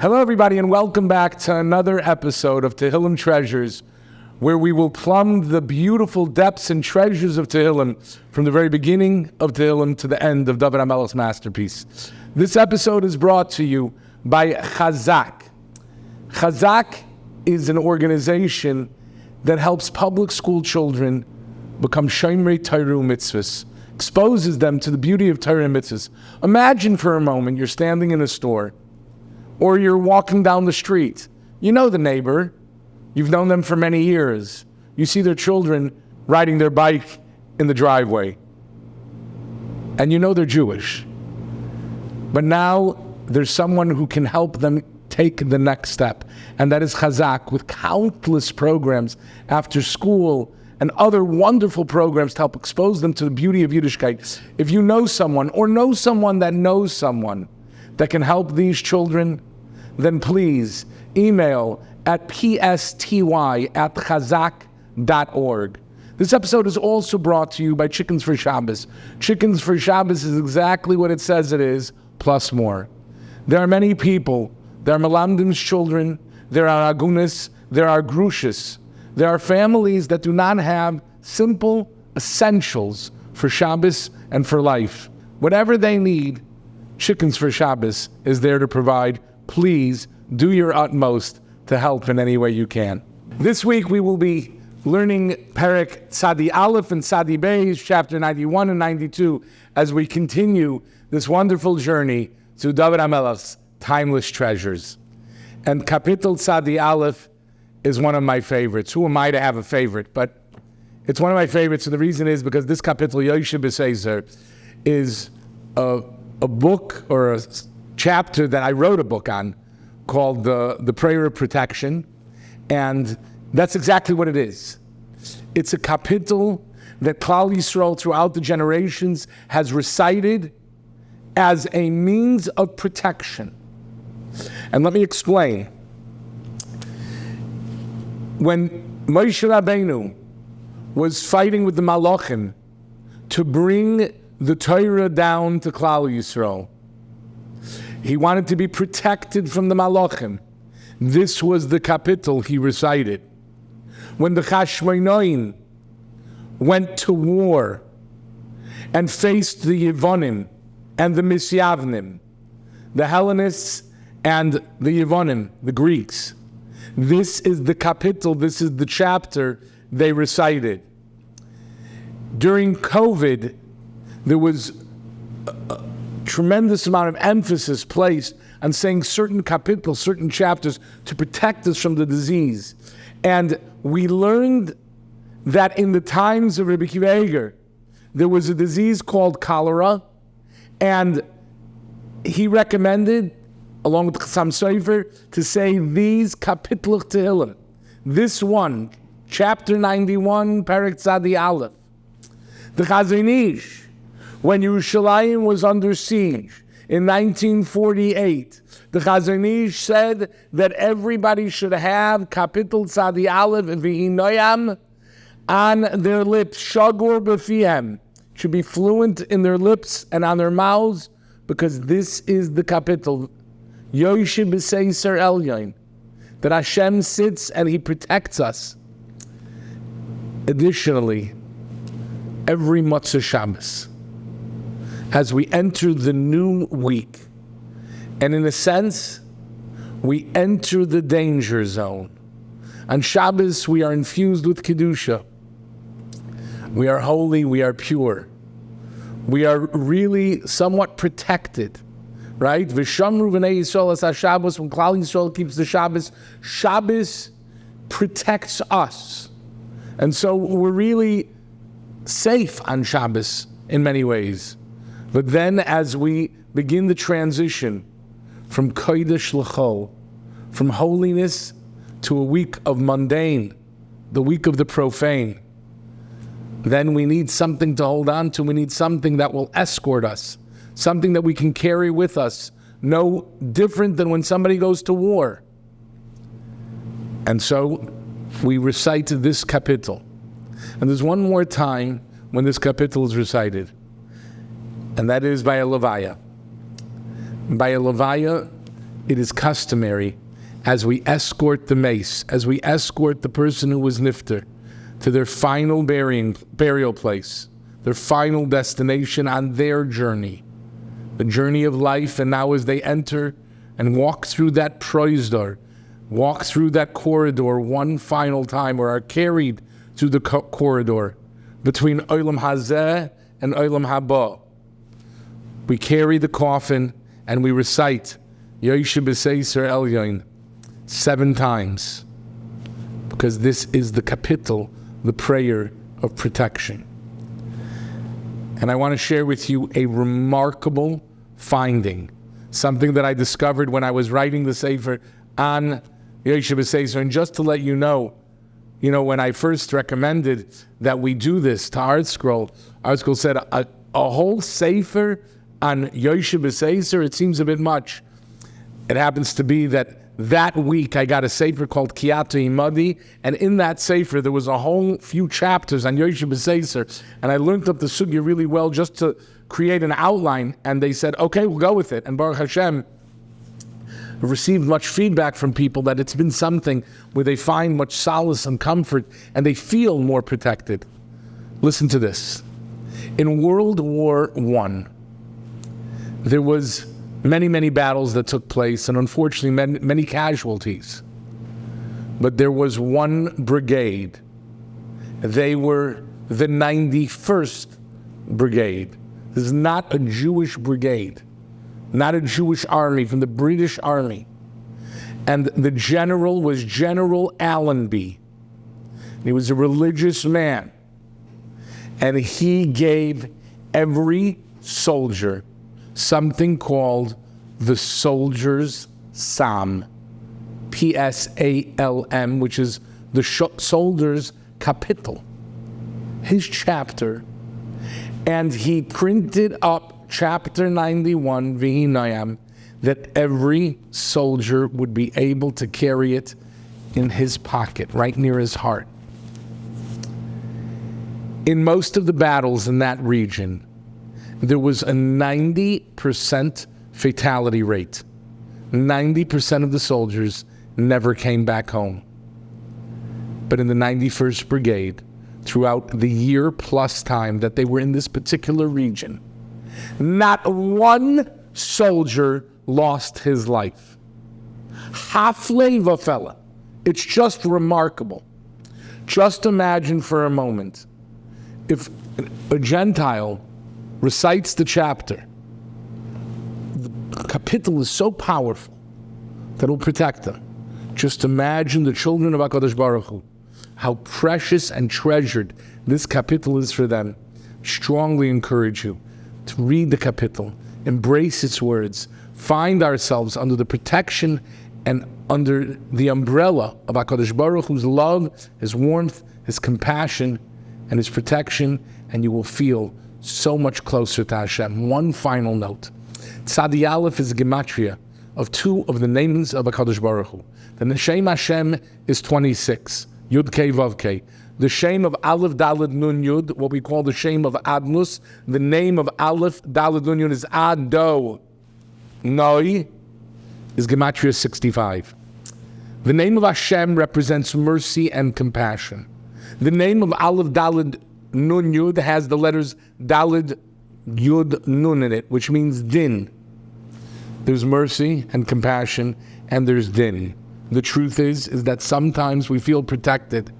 Hello, everybody, and welcome back to another episode of Tehillim Treasures, where we will plumb the beautiful depths and treasures of Tehillim from the very beginning of Tehillim to the end of David HaMelech's masterpiece. This episode is brought to you by Chazaq. Chazaq is an organization that helps public school children become Shomrei Torah mitzvahs, exposes them to the beauty of Torah and mitzvahs. Imagine for a moment you're standing in a store, or you're walking down the street. You know the neighbor. You've known them for many years. You see their children riding their bike in the driveway. And you know they're Jewish. But now there's someone who can help them take the next step. And that is Chazaq, with countless programs after school and other wonderful programs to help expose them to the beauty of Yiddishkeit. If you know someone or know someone that knows someone that can help these children, then please email at psty@chazaq.org. This episode is also brought to you by Chickens for Shabbos. Chickens for Shabbos is exactly what it says it is, plus more. There are many people. There are Melamdim's children. There are Agunis. There are Grushis. There are families that do not have simple essentials for Shabbos and for life. Whatever they need, Chickens for Shabbos is there to provide. Please do your utmost to help in any way you can. This week we will be learning Perek Tzadi Aleph and Tzadi Beis, chapter 91 and 92, as we continue this wonderful journey to David HaMelech's timeless treasures. And Kapitel Tzadi Aleph is one of my favorites. Who am I to have a favorite? But it's one of my favorites, and the reason is because this Kapitel, Yechiel B'Sezer, is a book or a chapter that I wrote a book on called the Prayer of Protection, and that's exactly what it is. It's a kapitel that Klal Yisrael throughout the generations has recited as a means of protection. And let me explain. When Moshe Rabbeinu was fighting with the Malachim to bring the Torah down to Klal Yisrael, he wanted to be protected from the Malachim. This was the kapitel he recited. When the Chashmonaim went to war and faced the Yevonim and the Misyavnim, the Hellenists and the Yevonim, the Greeks, this is the kapitel, this is the chapter they recited. During COVID, there was a tremendous amount of emphasis placed on saying certain kapitals, certain chapters to protect us from the disease. And we learned that in the times of Rabbi Akiva Eiger, there was a disease called cholera, and he recommended, along with Chassam Sofer, to say these kapitel Tehillim. This one, chapter 91, Perek Tzadi Aleph. The Chazon Ish, when Yerushalayim was under siege in 1948, the Chazon Ish said that everybody should have Kapitel Tzadi Aleph V'hi Noyam on their lips, Shagur B'fihem, should be fluent in their lips and on their mouths, because this is the Kapitel, Yoshib B'Seisar Elyon, that Hashem sits and He protects us. Additionally, every Motzei Shabbos, as we enter the new week, and in a sense, we enter the danger zone. On Shabbos, we are infused with Kedusha. We are holy, we are pure. We are really somewhat protected, right? V'shamru v'nei Yisrael es HaShabbos, when Klal Yisrael keeps the Shabbos, Shabbos protects us. And so we're really safe on Shabbos in many ways. But then as we begin the transition from Kodesh L'Chol, from holiness to a week of mundane, the week of the profane, then we need something to hold on to. We need something that will escort us, something that we can carry with us, no different than when somebody goes to war. And so we recited this kapitel. And there's one more time when this kapitel is recited, and that is by a levaya. By a levaya it is customary, as we escort the mace, as we escort the person who was nifter to their final burial place, their final destination on their journey, the journey of life, and now as they enter and walk through that proisdor, walk through that corridor one final time, or are carried through the corridor between Olam Hazeh and Olam Haba. We carry the coffin and we recite Yechiel b'Seiser Elyon 7 times, because this is the kapitel, the prayer of protection. And I want to share with you a remarkable finding, something that I discovered when I was writing the Sefer on Yechiel b'Seiser. And just to let you know, when I first recommended that we do this to Art Scroll said a whole Sefer on Yechiel b'Seiser, it seems a bit much. It happens to be that week I got a Sefer called Kiyato Imadi, and in that Sefer there was a whole few chapters on Yechiel b'Seiser, and I learned up the sugya really well just to create an outline, and they said, okay, we'll go with it. And Baruch Hashem, I've received much feedback from people that it's been something where they find much solace and comfort, and they feel more protected. Listen to this. In World War I, there was many battles that took place, and unfortunately many casualties. But there was one brigade. They were the 91st Brigade. This is not a Jewish brigade, not a Jewish army, from the British Army. And the general was General Allenby. He was a religious man. And he gave every soldier something called the Soldier's Psalm, Psalm, which is the soldier's kapitel, his chapter. And he printed up chapter 91, V'hinayam, that every soldier would be able to carry it in his pocket, right near his heart. In most of the battles in that region, there was a 90% fatality rate. 90% of the soldiers never came back home. But in the 91st Brigade, throughout the year plus time that they were in this particular region, not one soldier lost his life. Haflei v'fela. It's just remarkable. Just imagine for a moment, if a Gentile recites the chapter, the kapitel is so powerful that it will protect them. Just imagine the children of HaKadosh Baruch Hu, how precious and treasured this kapitel is for them. Strongly encourage you to read the kapitel, embrace its words, find ourselves under the protection and under the umbrella of HaKadosh Baruch Hu's love, His warmth, His compassion, and His protection, and you will feel so much closer to Hashem. One final note. Tzadi Aleph is a gematria of 2 of the names of HaKadosh Baruch Hu. The Shem Hashem is 26, Yud Kei Vav Kei. The Shem of Aleph Daled Nun Yud, what we call the Shem of Adnus, the name of Aleph Daled Nun Yud is Ado. Noi is gematria 65. The name of Hashem represents mercy and compassion. The name of Aleph Daled Nun Yud has the letters Daled Yud Nun in it, which means din. There's mercy and compassion, and there's din. The truth is that sometimes we feel protected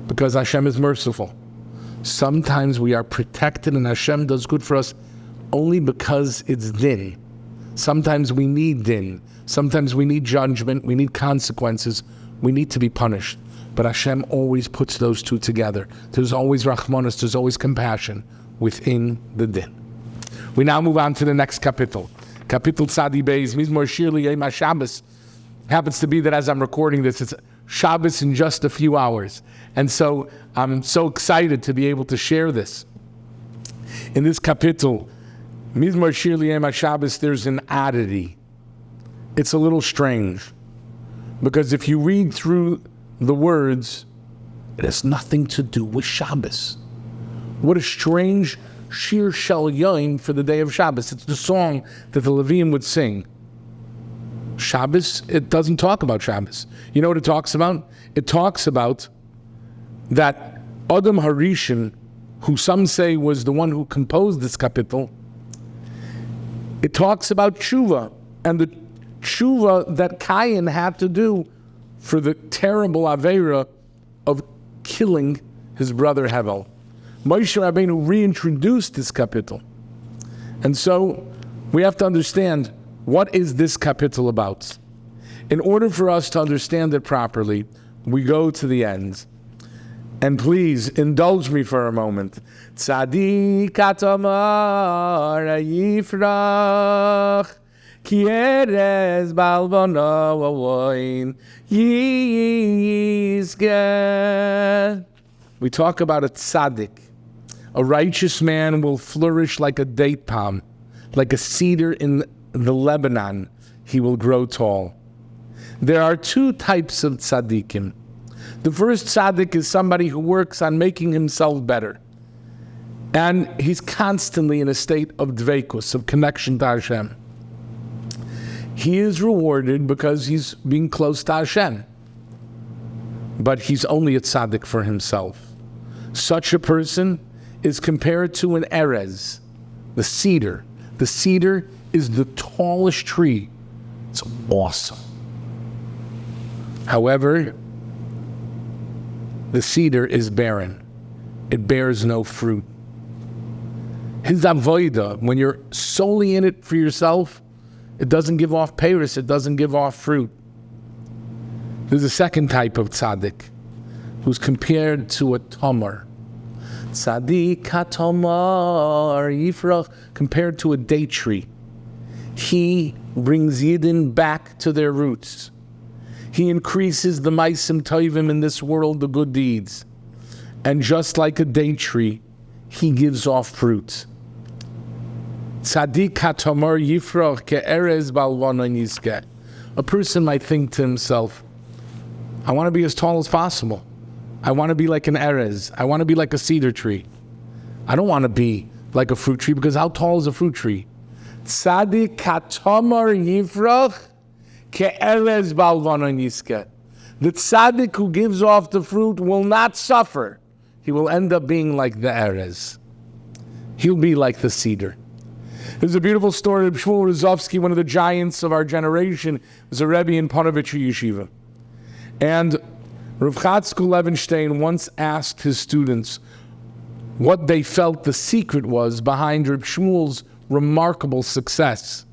because Hashem is merciful. Sometimes we are protected and Hashem does good for us only because it's din. Sometimes we need din. Sometimes we need judgment. We need consequences. We need to be punished. But Hashem always puts those two together. There's always Rachmanis, there's always compassion within the din. We now move on to the next kapitel. Kapitel Tzadi Beis, Mizmor Shir L'Yom HaShabbos. Happens to be that as I'm recording this, it's Shabbos in just a few hours. And so I'm so excited to be able to share this. In this kapitel, Mizmor Shir L'Yom HaShabbos, there's an oddity. It's a little strange. Because if you read through the words, it has nothing to do with Shabbos. What a strange Shir Shel Yom for the day of Shabbos. It's the song that the Levium would sing. Shabbos, it doesn't talk about Shabbos. You know what it talks about? It talks about that Adam Harishon, who some say was the one who composed this kapitel, it talks about tshuva, and the tshuva that Cain had to do for the terrible aveira of killing his brother Hevel. Moshe Rabbeinu reintroduced this kapitel. And so we have to understand, what is this kapitel about? In order for us to understand it properly, we go to the end. And please indulge me for a moment. Tzadik atamar yifrach ki erez balvano avoin yizgeh. We talk about a tzaddik. A righteous man will flourish like a date palm, like a cedar in the Lebanon. He will grow tall. There are two types of tzaddikim. The first tzaddik is somebody who works on making himself better. And he's constantly in a state of dveikus, of connection to Hashem. He is rewarded because he's being close to Hashem. But he's only a tzaddik for himself. Such a person is compared to an erez, the cedar. The cedar is the tallest tree. It's awesome. However, the cedar is barren. It bears no fruit. His avodah, when you're solely in it for yourself, it doesn't give off peiros, it doesn't give off fruit. There's a second type of tzaddik who's compared to a tamar. Tzaddik hatamar yifrach, compared to a date tree. He brings Yidden back to their roots. He increases the maisim tovim in this world, the good deeds. And just like a date tree, he gives off fruit. Tzaddik hatamar yifrach ke'erez balvana yizgeh. A person might think to himself, I want to be as tall as possible. I want to be like an erez. I want to be like a cedar tree. I don't want to be like a fruit tree, because how tall is a fruit tree? Tzaddik hatamar yifrach ke'erez balvana yizgeh. The tzaddik who gives off the fruit will not suffer. He will end up being like the erez. He'll be like the cedar. There's a beautiful story of Shmuel Rozovsky, one of the giants of our generation, was a Rebbe in Panovich Yeshiva. And Rav Chazaq Levenstein once asked his students what they felt the secret was behind Reb Shmuel's remarkable success.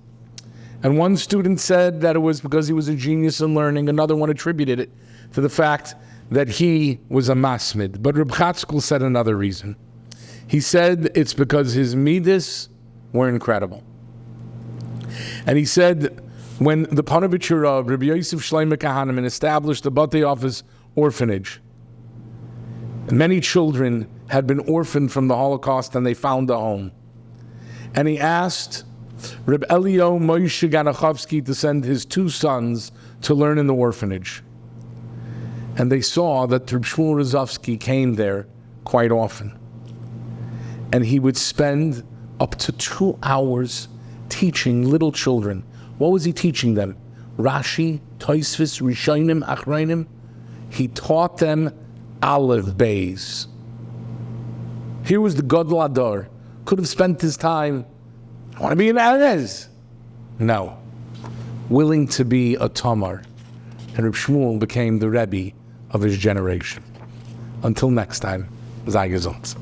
And one student said that it was because he was a genius in learning. Another one attributed it to the fact that he was a masmid. But Reb Chazaq said another reason. He said it's because his midas were incredible. And he said when the Panovich Rav, Rabbi Yosef Shlomo Kahaneman, established the Batei Office orphanage, many children had been orphaned from the Holocaust and they found a home. And he asked Reb Elio Moshe Ganachovsky to send his two sons to learn in the orphanage. And they saw that Reb Shmuel Rozovsky came there quite often. And he would spend up to 2 hours teaching little children. What was he teaching them? Rashi, Tosfos, Rishonim, Achronim. He taught them Aleph Beis. Here was the Gadol Ador. Could have spent his time, I want to be an Erez. No. Willing to be a Tamar. And Reb Shmuel became the Rebbe of his generation. Until next time, sei gesund.